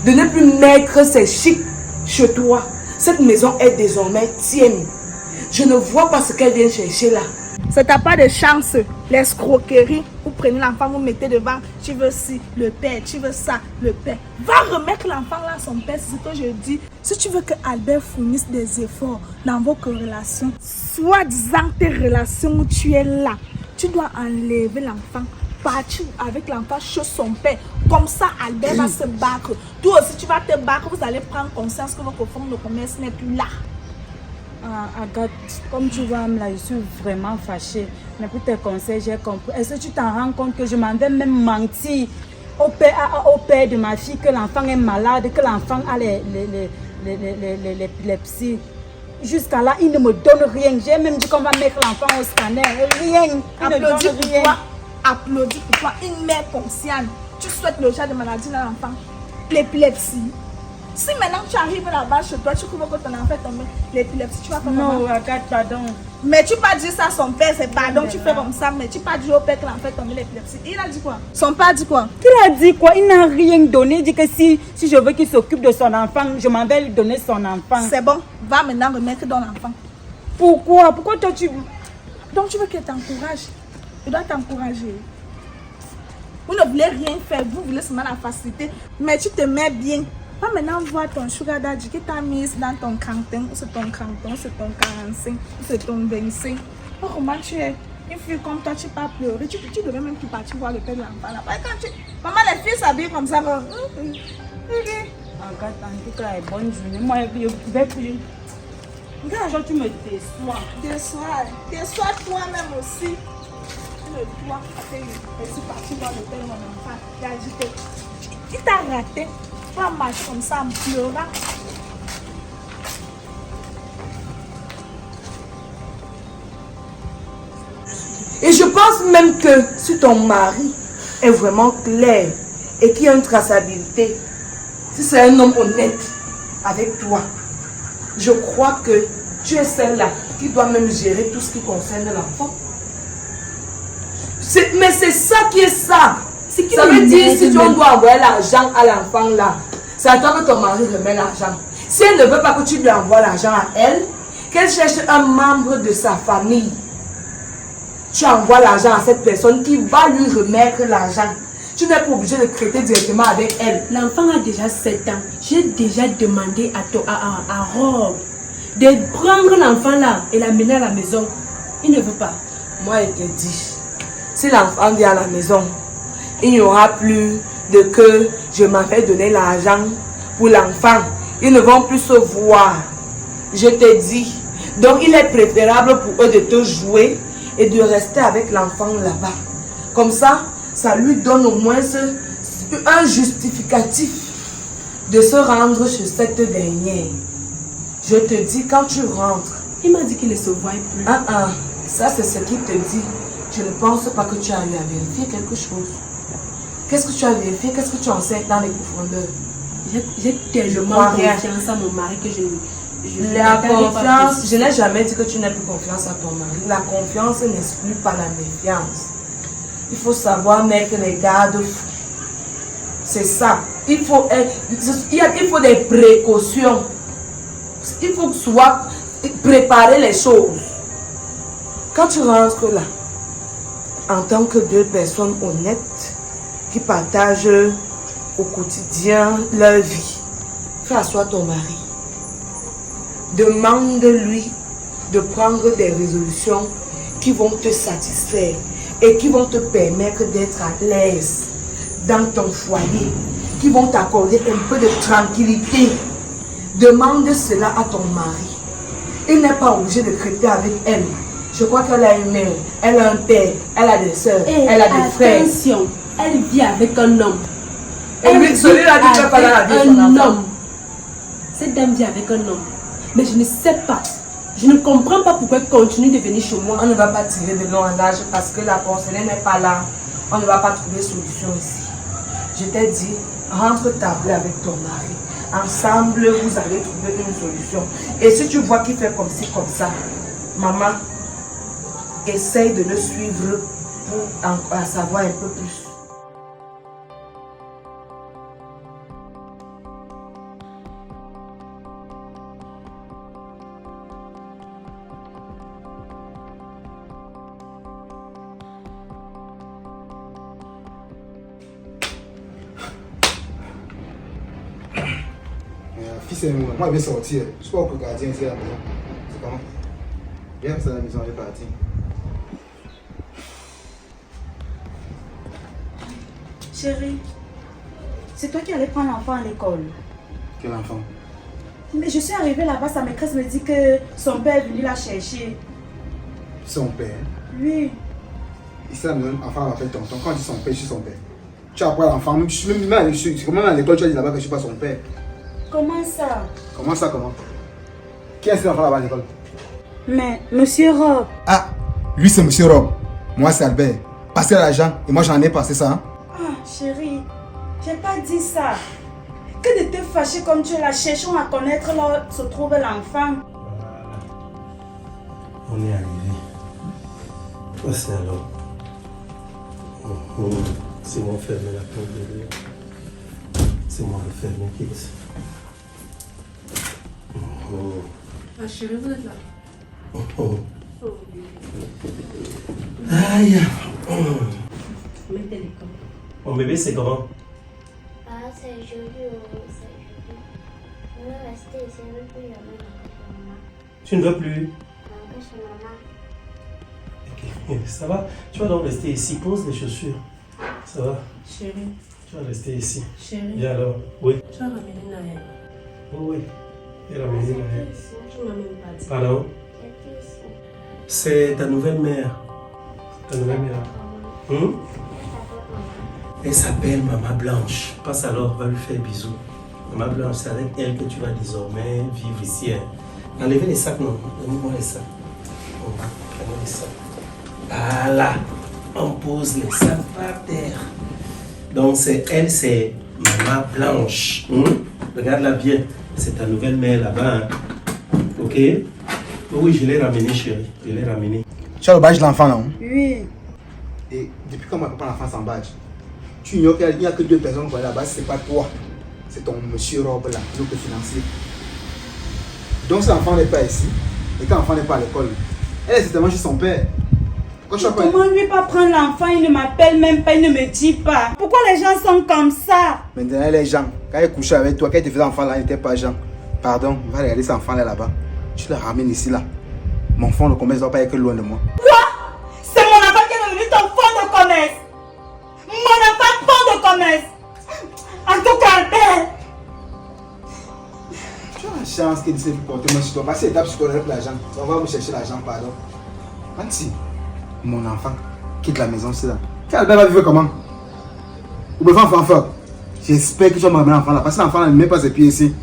de ne plus mettre ses chics chez toi. Cette maison est désormais tienne. Je ne vois pas ce qu'elle vient chercher là. C'est ta part de chance. L'escroquerie, vous prenez l'enfant, vous mettez devant. Tu veux ci, le père, tu veux ça, le père. Va remettre l'enfant là à son père, c'est ce que je dis. Si tu veux que Albert fournisse des efforts dans vos relations, soi-disant tes relations où tu es là, tu dois enlever l'enfant, partir avec l'enfant chez son père. Comme ça, Albert va se battre. Toi aussi, tu vas te battre. Vous allez prendre conscience que votre fonds de commerce n'est plus là. Agathe, comme tu vois, là, je suis vraiment fâchée. Mais pour tes conseils, j'ai compris. Est-ce que tu t'en rends compte que je m'en vais même mentir au père de ma fille que l'enfant est malade, que l'enfant a l'épilepsie? Jusqu'à là, il ne me donne rien. J'ai même dit qu'on va mettre l'enfant au scanner. Rien. Applaudis pour toi. Applaudis pour toi. Une mère consciente. Tu souhaites le genre de maladie dans l'enfant. L'épilepsie. Si maintenant tu arrives là-bas chez toi, tu trouves que ton enfant est tombé, l'épilepsie, tu vas faire comment? Non, Agathe, pardon. Mais tu pas dit ça à son père, c'est pardon, tu fais comme ça, mais tu pas dit au père que l'enfant est tombé l'épilepsie. Il a dit quoi? Son père a dit quoi? Il a dit quoi? Il n'a rien donné. Il dit que si je veux qu'il s'occupe de son enfant, je m'en vais lui donner son enfant. C'est bon, va maintenant remettre dans l'enfant. Pourquoi? Pourquoi toi tu... Donc tu veux qu'elle t'encourage? Il doit t'encourager. Vous ne voulez rien faire, vous voulez seulement la facilité. Mais tu te mets bien. Pas maintenant voir ton sugar daddy qui t'a mis dans ton canton, c'est ton canton, c'est ton 45, c'est ton 25. Oh, comment tu es? Une fille comme toi, tu pas pleurer. Tu devais même plus partir voir le père de l'enfant là. Maman, les filles s'habillent comme ça. Regarde, en tout cas, bonne journée. Moi, je vais plus. Regarde, tu me déçois. Déçois toi-même aussi. Tu ne dois pas faire. Je suis partie voir le père de mon enfant. Il a dit que il t'a raté. Tu vas marcher comme ça en pleurant. Et je pense même que si ton mari est vraiment clair et qu'il y a une traçabilité, si c'est un homme honnête avec toi, je crois que tu es celle-là qui doit même gérer tout ce qui concerne l'enfant. Mais c'est ça qui est ça. Ça veut dire si tu dois envoyer l'argent à l'enfant là, c'est à toi que ton mari remet l'argent. Si elle ne veut pas que tu lui envoies l'argent à elle, qu'elle cherche un membre de sa famille. Tu envoies l'argent à cette personne qui va lui remettre l'argent. Tu n'es pas obligé de traiter directement avec elle. L'enfant a déjà 7 ans. J'ai déjà demandé à Rob de prendre l'enfant là et l'amener à la maison. Il ne veut pas. Moi, je te dis, si l'enfant vient à la maison, il n'y aura plus de que je m'avais donné l'argent pour l'enfant. Ils ne vont plus se voir. Je te dis. Donc, il est préférable pour eux de te jouer et de rester avec l'enfant là-bas. Comme ça, ça lui donne au moins un justificatif de se rendre chez cette dernière. Je te dis, quand tu rentres... Il m'a dit qu'il ne se voit plus. Ça c'est ce qu'il te dit. Je ne pense pas que tu as eu à vérifier quelque chose. Qu'est-ce que tu as vérifié? Qu'est-ce que tu en sais dans les profondeurs? J'ai tellement confiance à mon mari que la confiance, je n'ai jamais dit que tu n'as plus confiance à ton mari. La confiance n'exclut pas la méfiance. Il faut savoir mettre les garde-fous. C'est ça. Il faut des précautions. Il faut soit préparer les choses. Quand tu rentres là, en tant que deux personnes honnêtes qui partagent au quotidien leur vie, fais asseoir ton mari. Demande-lui de prendre des résolutions qui vont te satisfaire et qui vont te permettre d'être à l'aise dans ton foyer, qui vont t'accorder un peu de tranquillité. Demande cela à ton mari. Il n'est pas obligé de traiter avec elle. Je crois qu'elle a une mère, elle a un père, elle a des soeurs, elle a des frères. Attention, elle vit avec un homme. Celui-là qui ne pas dans la vie de son enfant. Cette dame vit avec un homme. Mais je ne sais pas. Je ne comprends pas pourquoi elle continue de venir chez moi. On ne va pas tirer de long en large parce que la porcelaine n'est pas là. On ne va pas trouver solution ici. Je t'ai dit, rentre tabler avec ton mari. Ensemble, vous allez trouver une solution. Et si tu vois qu'il fait comme ci, comme ça, maman, essaye de le suivre pour en savoir un peu plus. Fils et moi, je vais sortir. Je ne sais pas où le gardien est à la maison. C'est comment? Viens, c'est à la maison, elle est partie. Chérie, c'est toi qui allais prendre l'enfant à l'école. Quel enfant? Mais je suis arrivée là-bas, sa maîtresse me dit que son père est venu la chercher. Son père? Oui. Ici, l'enfant m'appelle tonton. Quand on dit son père, je suis son père. Tu apprends l'enfant, même à l'école, tu as dit là-bas que je ne suis pas son père. Comment ça? Comment ça, comment? Qui est-ce l'enfant là-bas à l'école? Mais, monsieur Rob. Ah, lui c'est monsieur Rob. Moi c'est Albert. Passez l'argent et moi j'en ai passé ça. Hein? Ah, chérie, j'ai pas dit ça. Que de te fâcher comme tu es là, cherchons à connaître là où se trouve l'enfant. On est arrivé. C'est alors. C'est moi fermer la porte de lui. C'est moi le fermer, quitte. Ah, chérie, vous êtes là. Aïe. Mettez les camps. Mon bébé, c'est comment? Ah, c'est joli, oh, c'est joli. Je veux rester ici, je veux plus jamais rentrer chez maman. Tu ne veux plus? Rentrer chez maman. Ok, ça va. Tu vas donc rester ici. Pose les chaussures. Ça va? Chérie, Tu vas rester ici. chérie, Viens alors. Oui. tu as ramené Naël. Oui, oui. Et la maison, là. Tu m'as même pas dit. Pardon? J'étais ici. C'est ta nouvelle mère. Ta nouvelle mère. Hum? Elle s'appelle Maman Blanche. Passe alors, va lui faire bisous. Maman Blanche, c'est avec elle que tu vas désormais vivre ici. Hein. Enlevez les sacs, non. Donnez-moi les sacs. Oh, prenez les sacs. Voilà. On pose les sacs par terre. Donc, elle, c'est Maman Blanche. Regarde-la bien. C'est ta nouvelle mère là-bas. Hein. Ok? Oui, je l'ai ramenée, chérie. Je l'ai ramenée. Tu as le badge de l'enfant là, hein? Oui. Et depuis quand ma papa l'enfant sans badge? Tu ignores qu'il n'y a que 2 personnes qui vont là-bas, c'est pas toi. C'est ton monsieur Rob là, l'autre financier. Donc si l'enfant n'est pas ici, et quand l'enfant n'est pas à l'école, elle est certainement chez son père. Comment lui pas prendre l'enfant? Il ne m'appelle même pas, il ne me dit pas. Pourquoi les gens sont comme ça? Maintenant, les gens, quand il couchait avec toi, quand il te faisait enfant là, il n'était pas Jean. Pardon, va regarder cet enfant là-bas. Tu le ramènes ici là. Mon fonds de commerce ne doit pas être loin de moi. Quoi? C'est mon enfant qui est devenu ton fonds de commerce. Mon enfant fonds de commerce. En tout cas, père. Tu as la chance qu'il dise porter moi sur toi. Passer l'étape sur toi avec l'argent. On va me chercher l'argent, pardon. Anti, mon enfant, quitte la maison, c'est là. Albert va vivre comment? Ou bien enfant fort. J'espère que tu vas me ramener l'enfant là. Parce que l'enfant ne met pas ses pieds ici.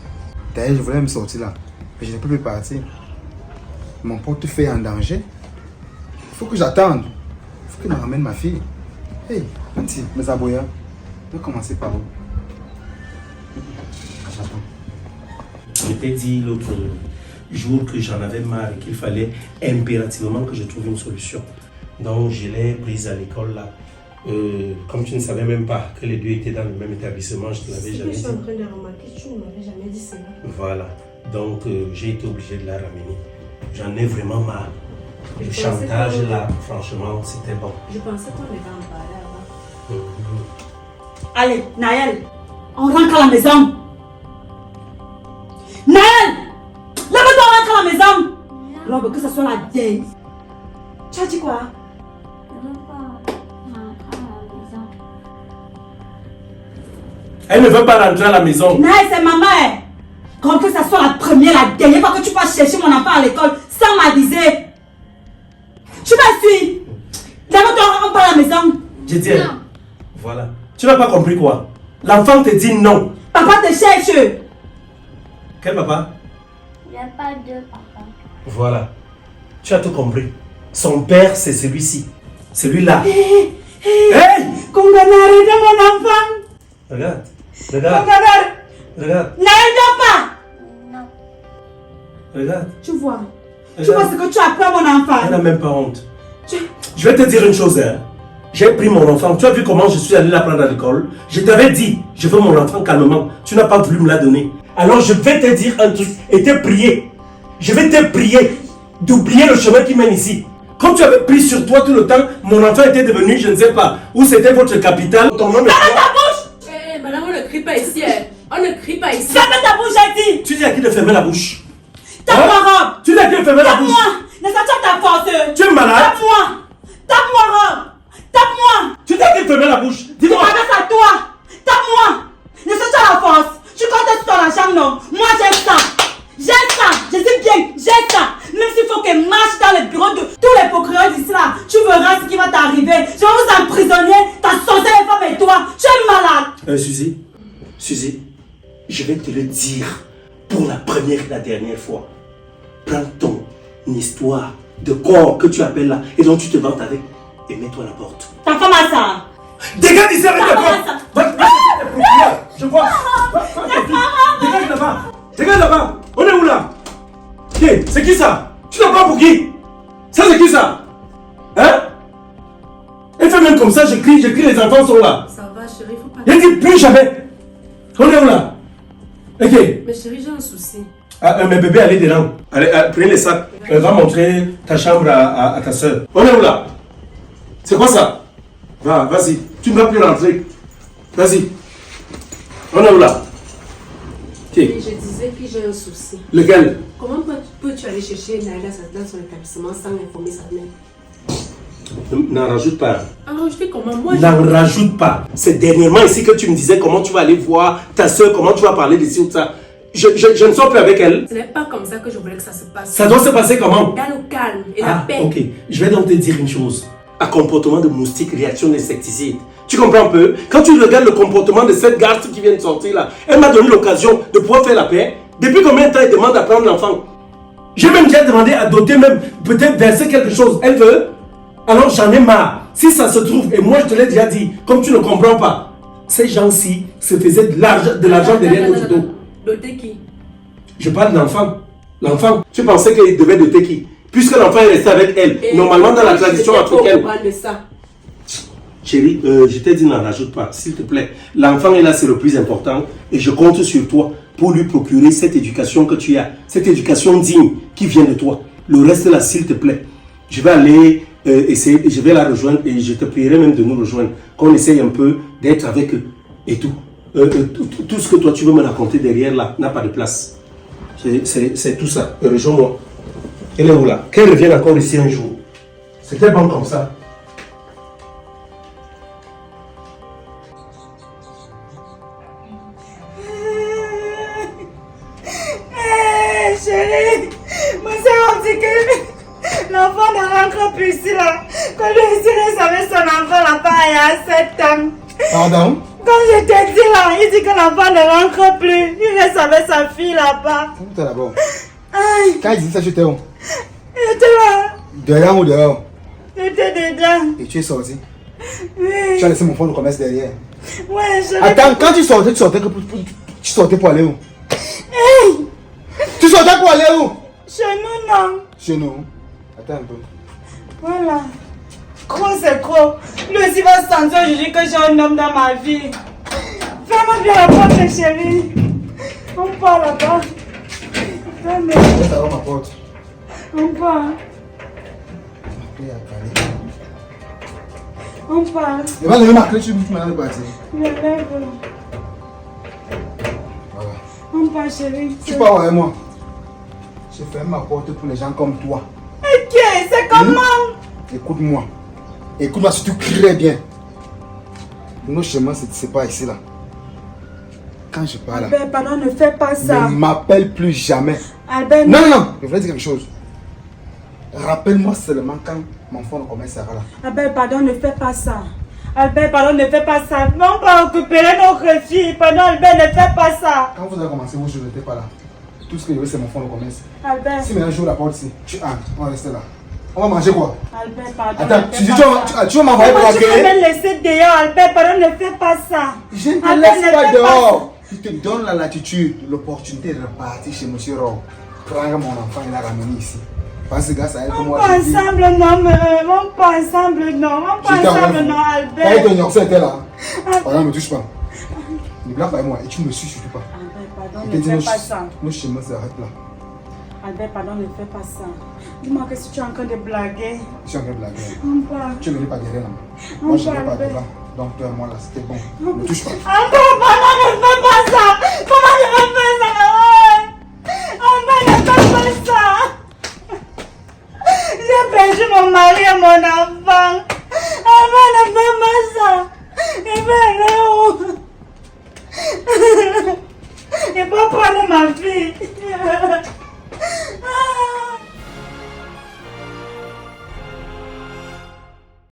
D'ailleurs, je voulais me sortir là. Mais je ne peux plus partir. Mon portefeuille est en danger. Il faut que j'attende. Il faut qu'il me ramène ma fille. Hey, Anti, mes aboyants. On va commencer par où? J'attends. Je t'ai dit l'autre jour que j'en avais marre et qu'il fallait impérativement que je trouve une solution. Donc je l'ai prise à l'école là. Comme tu ne savais même pas que les deux étaient dans le même établissement, je te l'avais jamais dit. Je suis en train de remarquer, tu ne m'avais jamais dit cela. Voilà. Donc j'ai été obligé de la ramener. J'en ai vraiment marre. Le chantage là, franchement, c'était bon. Je pensais qu'on allait en parler avant. Allez, Naël, on rentre à la maison. Naël, lève-toi, on rentre à la maison. Robe, que ce soit la vieille. Tu as dit quoi? Je veux pas rentrer à la maison. Elle ne veut pas rentrer à la maison. Naël, c'est maman. Hein. Comme que ce soit la première, la dernière fois que tu passes chercher mon enfant à l'école sans m'aviser. Tu m'as suivi. Lève-toi, on rentre à la maison. Je dis, voilà. Tu n'as pas compris quoi? L'enfant te dit non. Papa te cherche. Quel papa? Il n'y a pas de papa. Voilà. Tu as tout compris. Son père, c'est celui-ci. Celui-là. Hey! Kongana, arrête mon enfant. Regarde. Regarde. Kongana. Regarde. Naël, dors pas. Non. Regarde. Tu vois. Tu Regarde. vois ce que tu as pris à mon enfant. Elle n'a même pas honte. Tu- Je vais te dire une chose. Hein. J'ai pris mon enfant. Tu as vu comment je suis allé la prendre à l'école? Je t'avais dit, je veux mon enfant calmement. Tu n'as pas voulu me la donner. Alors je vais te dire un truc et te prier. Je vais te prier d'oublier le chemin qui mène ici. Comme tu avais pris sur toi tout le temps, mon enfant était devenu, je ne sais pas, où c'était votre capitale. Ton nom est quoi? Hé, madame, on ne crie pas ici. Hein. On ne crie pas ici. Ferme ta bouche, j'ai dit. Tu dis à qui de fermer la bouche? Tape-moi, Rob. Tu dis à qui de fermer la bouche? Tape-moi. N'est-ce pas ta force? Tu es malade? Tape-moi. Tape-moi, Rob. Tape-moi. Tu dis à qui de fermer la bouche? Je Dis-moi. m'adresse à toi. Tape-moi. N'est-ce pas tu as la force? Tu comptes sur ton argent, non? Moi, j'ai ça. J'ai ça. Je sais bien. J'ai ça. Même s'il faut que marche dans le bureau de tous les procureurs d'ici là, tu verras ce qui va t'arriver. Je vais vous emprisonner. Ta sorcière femme et toi. Tu es malade. Suzy, je vais te le dire pour la première et la dernière fois. Prends ton histoire de corps que tu appelles là et dont tu te vantes avec et mets-toi à la porte. Ta femme a ça. Dégage d'ici avec ta Papa, porte. ça. Je vois. Dégage là-bas. Dégage là-bas. On est où là? Hey, c'est qui ça? Tu n'as pas pour qui? Ça c'est qui ça? Hein? Elle fait même comme ça, je crie, les enfants sont là. Ça va, chérie, faut pas. Je dis plus jamais. On est où là? Ok. Mais chérie, j'ai un souci. Mais bébé, allez dedans. Allez, prenez les sacs. Va montrer ta chambre à ta soeur. On est où là? C'est quoi ça? Va, vas-y. Tu ne vas plus rentrer. Vas-y. On est où là? Et je disais que j'ai un souci. Lequel? Comment peux-tu aller chercher Naila dans son établissement sans informer sa mère? N'en rajoute pas. Alors, je fais comment? Moi, N'en rajoute pas. C'est dernièrement ici que tu me disais comment tu vas aller voir ta soeur, comment tu vas parler de ci ou de ça. Je ne sors plus avec elle. Ce n'est pas comme ça que je voulais que ça se passe. Ça doit se passer comment? Dans le calme et la paix. Ok. Je vais donc te dire une chose. Un comportement de moustique, réaction d'insecticide. Tu comprends un peu? Quand tu regardes le comportement de cette garce qui vient de sortir là, elle m'a donné l'occasion de pouvoir faire la paix. Depuis combien de temps elle demande à prendre l'enfant? J'ai même déjà demandé à doter même, peut-être verser quelque chose. Elle veut? Alors j'en ai marre. Si ça se trouve, et moi je te l'ai déjà dit, comme tu ne comprends pas, ces gens-ci se faisaient de l'argent derrière notre dos. Doter qui? Je parle de l'enfant. L'enfant. Tu pensais qu'il devait doter qui? Puisque l'enfant est resté avec elle. Et normalement dans la tradition africaine. De ça. Chérie, je t'ai dit n'en rajoute pas, s'il te plaît. L'enfant est là, c'est le plus important. Et je compte sur toi pour lui procurer cette éducation que tu as. Cette éducation digne qui vient de toi. Le reste là, s'il te plaît. Je vais aller essayer, je vais la rejoindre et je te prierai même de nous rejoindre. Qu'on essaye un peu d'être avec eux et tout. Tout ce que toi tu veux me raconter derrière là n'a pas de place. C'est tout ça. Rejoins-moi. Elle est où là? Qu'elle revienne encore ici un jour. C'était bon comme ça. Chérie, moi c'est on dit que l'enfant ne rentre plus ici là. Quand le Syrien savait son enfant là-bas il y a 7 ans. Pardon? Comme je t'ai dit là, il dit que l'enfant ne rentre plus. Il reste avec sa fille là-bas. Où t'es d'abord? Aïe, Quand il dit ça, tu étais où? il était là. Dehors ou dehors? J'étais dedans. Et tu es sorti? Oui. Tu as laissé mon fonds de commerce derrière. Ouais, je Attends, quand tu sortais pour aller où? Hey, Tu sortais pour aller où? chez nous non. Chez nous. Attends un peu. Voilà. Gros c'est gros. Lui aussi va se sentir aujourd'hui que j'ai un homme dans ma vie. Fais-moi bien la porte chérie. On part là-bas. Venez. Laisse avoir ma porte. On part. On part. Il va lever ma clé, tu m'as l'air partir. Je lève. Voilà. On part chérie. Tu pars avec moi. Je ferme ma porte pour les gens comme toi. Ok, c'est comment? Écoute-moi. Écoute-moi surtout très bien. Nos chemins, c'est pas ici là. Quand je parle là, Albert, pardon, ne fais pas ça. ne m'appelle plus jamais. Albert, Non, non, non. Je voulais dire quelque chose. Rappelle-moi seulement quand mon fonds de commerce sera là. Albert, pardon, ne fais pas ça. Albert, pardon, ne fais pas ça. On va récupérer notre fille. Pardon, Albert, ne fais pas ça. Quand vous avez commencé, vous, je n'étais pas là. Tout ce que je veux, c'est mon fonds de commerce. Albert, Si maintenant j'ouvre la porte ici, tu entres, on va rester là. On va manger quoi? Albert, pardon. Attends, ne tu fais dis pas tu vas m'envoyer pour Comment la tu peux gueule? me laisser dehors, Albert, pardon, ne fais pas ça. Je ne te Albert, laisse ne pas fais dehors. Je te donne la latitude, l'opportunité de repartir chez M. Rowe. Prends mon enfant et la ramener ici. Parce que grâce à elle, On moi, part je dis... ensemble, non, on part ensemble, non. On part ensemble, non, Quand Albert. ton yorkshire était là, pardon, ne me touche pas. Ne blague pas avec moi et tu ne me suis surtout pas. Albert, pardon, Je ne te dis, fais pas ça. nos chemins s'arrêtent là. Albert, pardon, ne fais pas ça. Dis-moi que si tu es en train de blaguer. Je suis en train de blaguer. On part. Tu ne venais pas derrière là. On Moi, je ne part, vais pas Albert. devant. Donc toi et moi là, c'était bon. Ne me touche pas. Albert, pardon, ne fais pas ça. Comment je vais faire